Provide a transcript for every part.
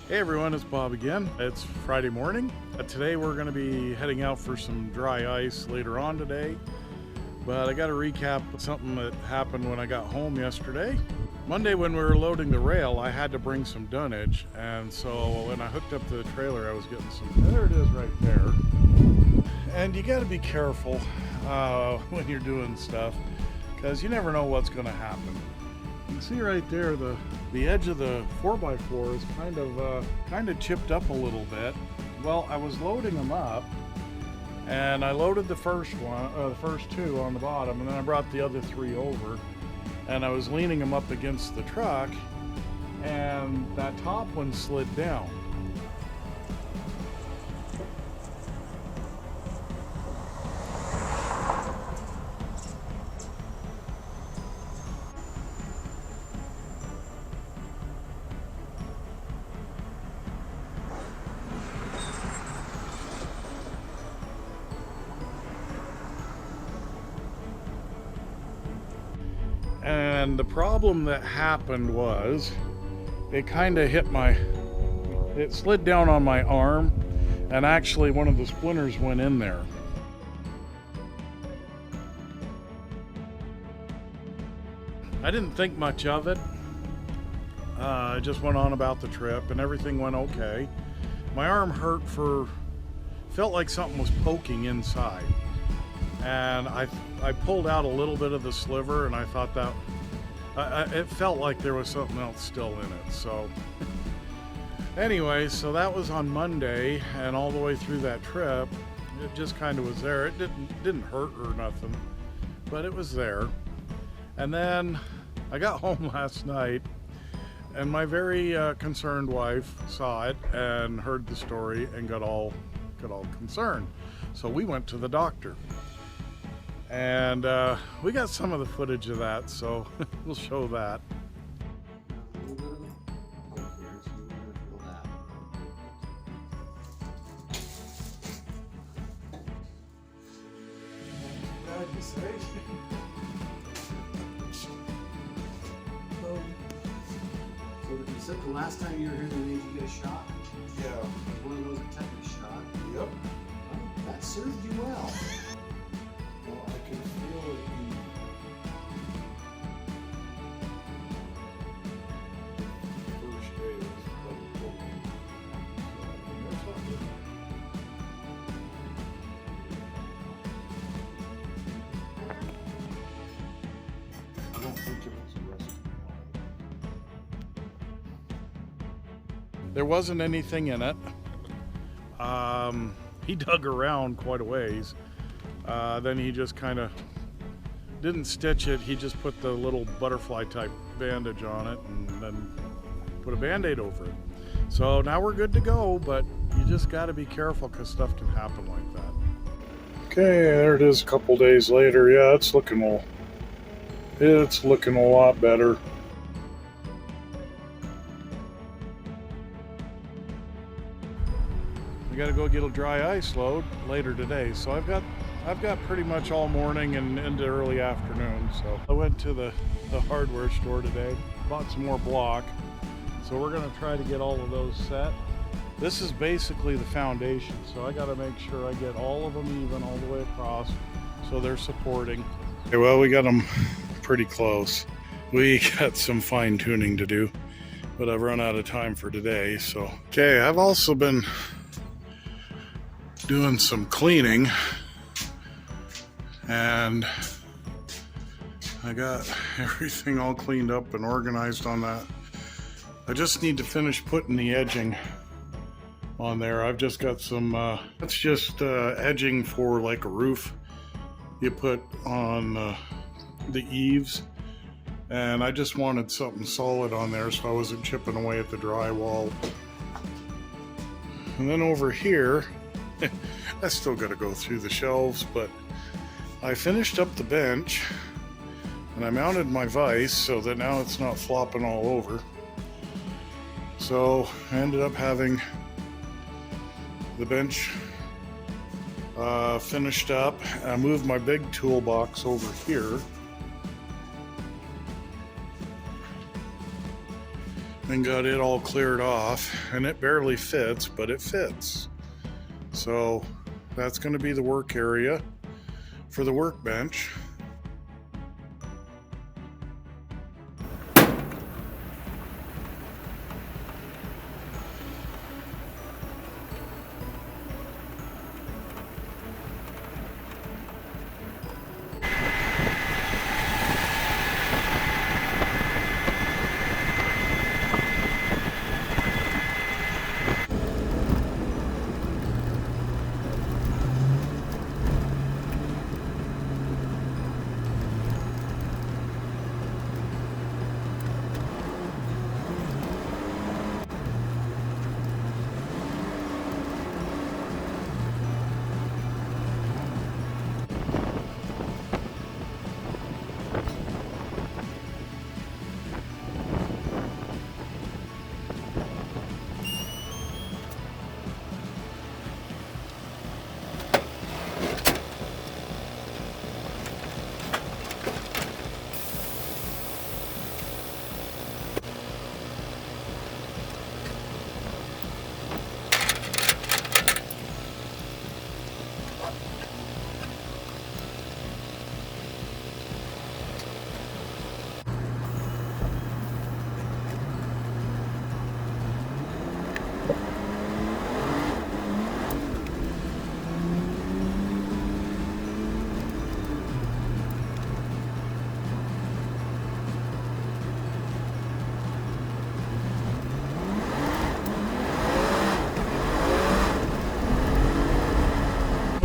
Hey everyone, it's Bob again. It's Friday morning. Today we're going to be heading out for some dry ice later on today. But I got to recap something that happened when I got home yesterday. Monday when we were loading the rail, I had to bring some dunnage. And so when I hooked up to the trailer, I was getting some, there it is right there. And you got to be careful when you're doing stuff because you never know what's going to happen. You can see right there the edge of the 4x4 is kind of chipped up a little bit. Well, I was loading them up, and I loaded the first two on the bottom, and then I brought the other three over, and I was leaning them up against the truck, and that top one slid down. And the problem that happened was it kind of it slid down on my arm, and actually one of the splinters went in there. I didn't think much of it. I just went on about the trip and everything went okay. My arm felt like something was poking inside. And I pulled out a little bit of the sliver, and I thought that it felt like there was something else still in it. So anyway, so that was on Monday, and all the way through that trip, it just kind of was there. It didn't hurt or nothing, but it was there. And then I got home last night, and my very concerned wife saw it and heard the story and got all concerned. So we went to the doctor. And we got some of the footage of that, so we'll show that. So you said the last time you were here, they made you get a shot? Yeah. One of those tetanus shot? Yep. Oh, that served you well. Well, I can feel it the first day was like poking. There's nothing. I don't think it was arrested. There wasn't anything in it. He dug around quite a ways. Then he just kind of didn't stitch it. He just put the little butterfly type bandage on it and then put a band-aid over it. So now we're good to go, but you just got to be careful because stuff can happen like that. Okay, there it is a couple days later. Yeah, it's looking a lot better. We got to go get a dry ice load later today, so I've got pretty much all morning and into early afternoon. So I went to the hardware store today, bought some more block, so we're going to try to get all of those set. This is basically the foundation, so I got to make sure I get all of them even all the way across so they're supporting. Okay, well, we got them pretty close. We got some fine tuning to do, but I've run out of time for today. So okay, I've also been doing some cleaning, and I got everything all cleaned up and organized on that. I just need to finish putting the edging on there. I've just got some that's just edging for like a roof you put on the eaves, and I just wanted something solid on there so I wasn't chipping away at the drywall. And then over here I still got to go through the shelves, but I finished up the bench and I mounted my vise so that now it's not flopping all over. So I ended up having the bench finished up. I moved my big toolbox over here and got it all cleared off, and it barely fits, but it fits. So that's going to be the work area for the workbench.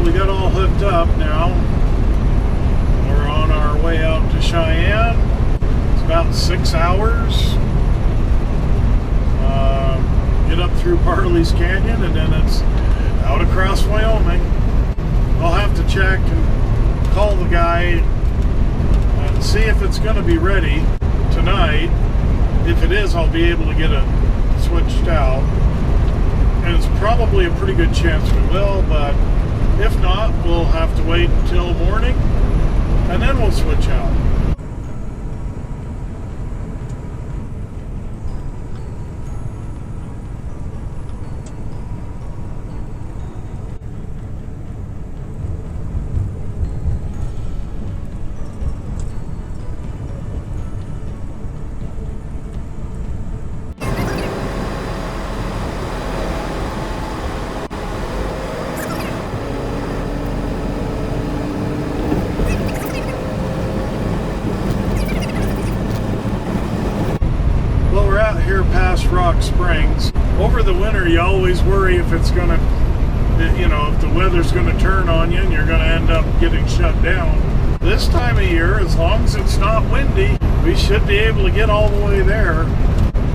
We got all hooked up now. We're on our way out to Cheyanne. It's about 6 hours. Get up through Parley's Canyon, and then it's out across Wyoming. I'll have to check and call the guy and see if it's going to be ready tonight. If it is, I'll be able to get it switched out. And it's probably a pretty good chance we will, but if not, we'll have to wait until morning, and then we'll switch out. Here past Rock Springs. Over the winter, you always worry if it's gonna, if the weather's gonna turn on you and you're gonna end up getting shut down. This time of year, as long as it's not windy, we should be able to get all the way there.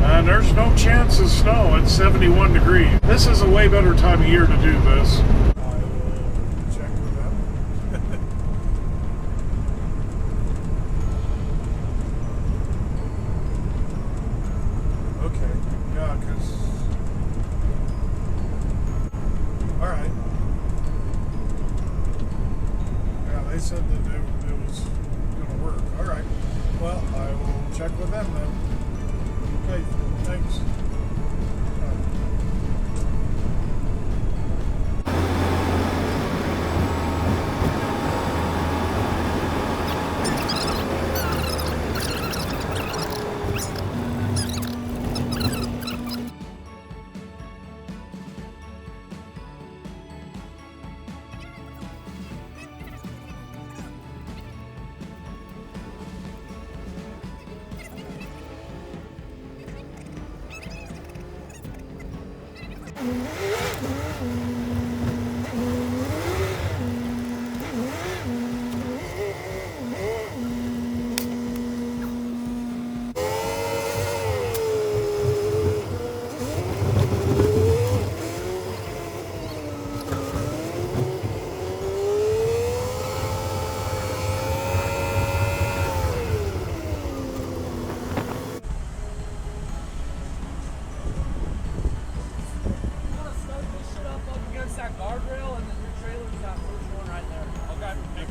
And there's no chance of snow. It's 71 degrees. This is a way better time of year to do this. I will check with them. Okay, yeah, because... Alright. Yeah, they said that it was going to work. Alright. Well, I will check with them then. Okay, thanks.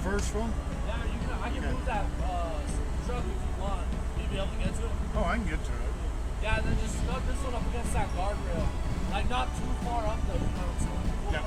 First one? Yeah, I can move that truck if you want. You'll be able to get to it? Oh, I can get to it. Yeah, and then just snug this one up against that guardrail. Like not too far up though, you know what I'm saying? Cool. Yep.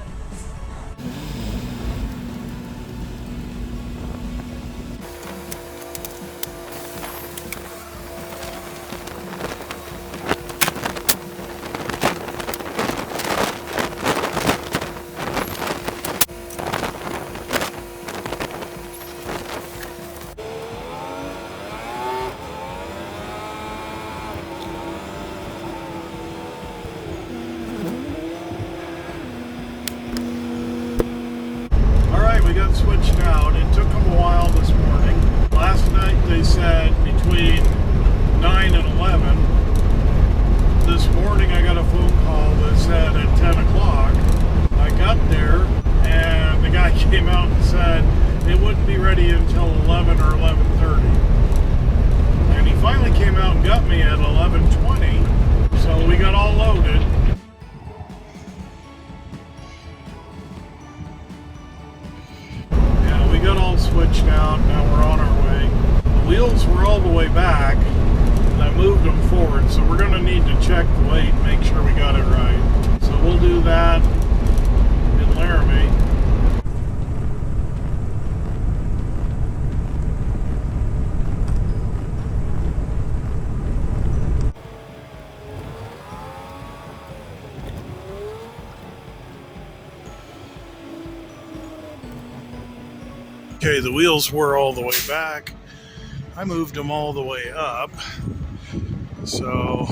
We got switched out. It took them a while this morning. Last night they said between 9 and 11. This morning I got a phone call that said at 10 o'clock. I got there and the guy came out and said it wouldn't be ready until 11 or 11:30. And he finally came out and got me at 11:20. So we got all loaded. We got all switched out, now we're on our way. The wheels were all the way back, and I moved them forward, so we're going to need to check the weight, make sure we got it right. So we'll do that in Laramie. Okay, the wheels were all the way back. I moved them all the way up. So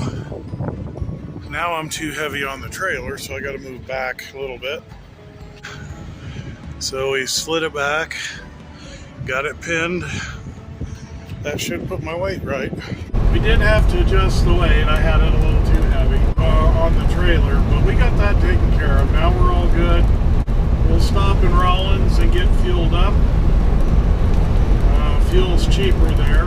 now I'm too heavy on the trailer, so I got to move back a little bit. So we slid it back, got it pinned. That should put my weight right. We did have to adjust the weight. I had it a little too heavy on the trailer, but we got that taken care of. Now we're all good. We'll stop in Rollins and get fueled up. Fuel's cheaper there.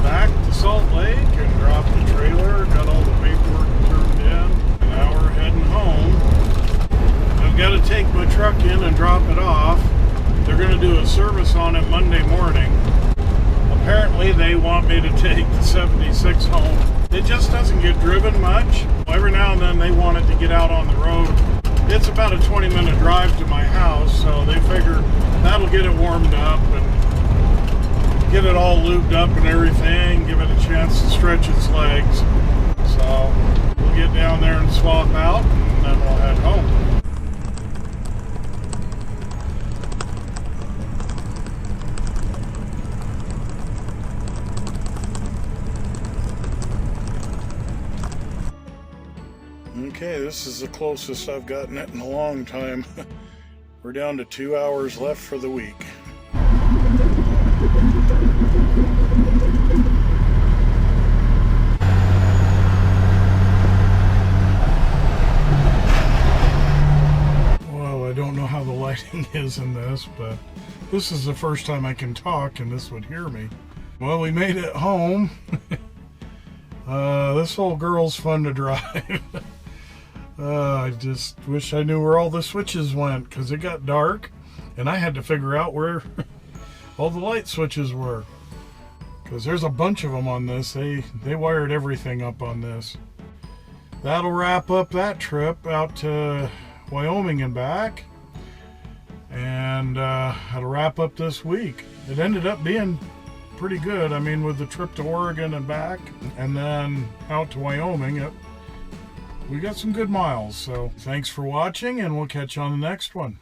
Back to Salt Lake and dropped the trailer, got all the paperwork turned in, and now we're heading home. I've got to take my truck in and drop it off. They're going to do a service on it Monday morning. Apparently they want me to take the 76 home. It just doesn't get driven much. Every now and then they want it to get out on the road. It's about a 20-minute drive to my house, so they figure that'll get it warmed up and get it all lubed up and everything, give it a chance to stretch its legs. So we'll get down there and swap out, and then we'll head home. Okay, this is the closest I've gotten it in a long time. We're down to 2 hours left for the week. Well, I don't know how the lighting is in this, but this is the first time I can talk and this would hear me. Well, we made it home. This old girl's fun to drive. I just wish I knew where all the switches went, because it got dark and I had to figure out where all the light switches were, because there's a bunch of them on this. They wired everything up on this. That'll wrap up that trip out to Wyoming and back, And that'll wrap up this week. It ended up being pretty good. I mean, with the trip to Oregon and back, and then out to Wyoming, we got some good miles. So thanks for watching, and we'll catch you on the next one.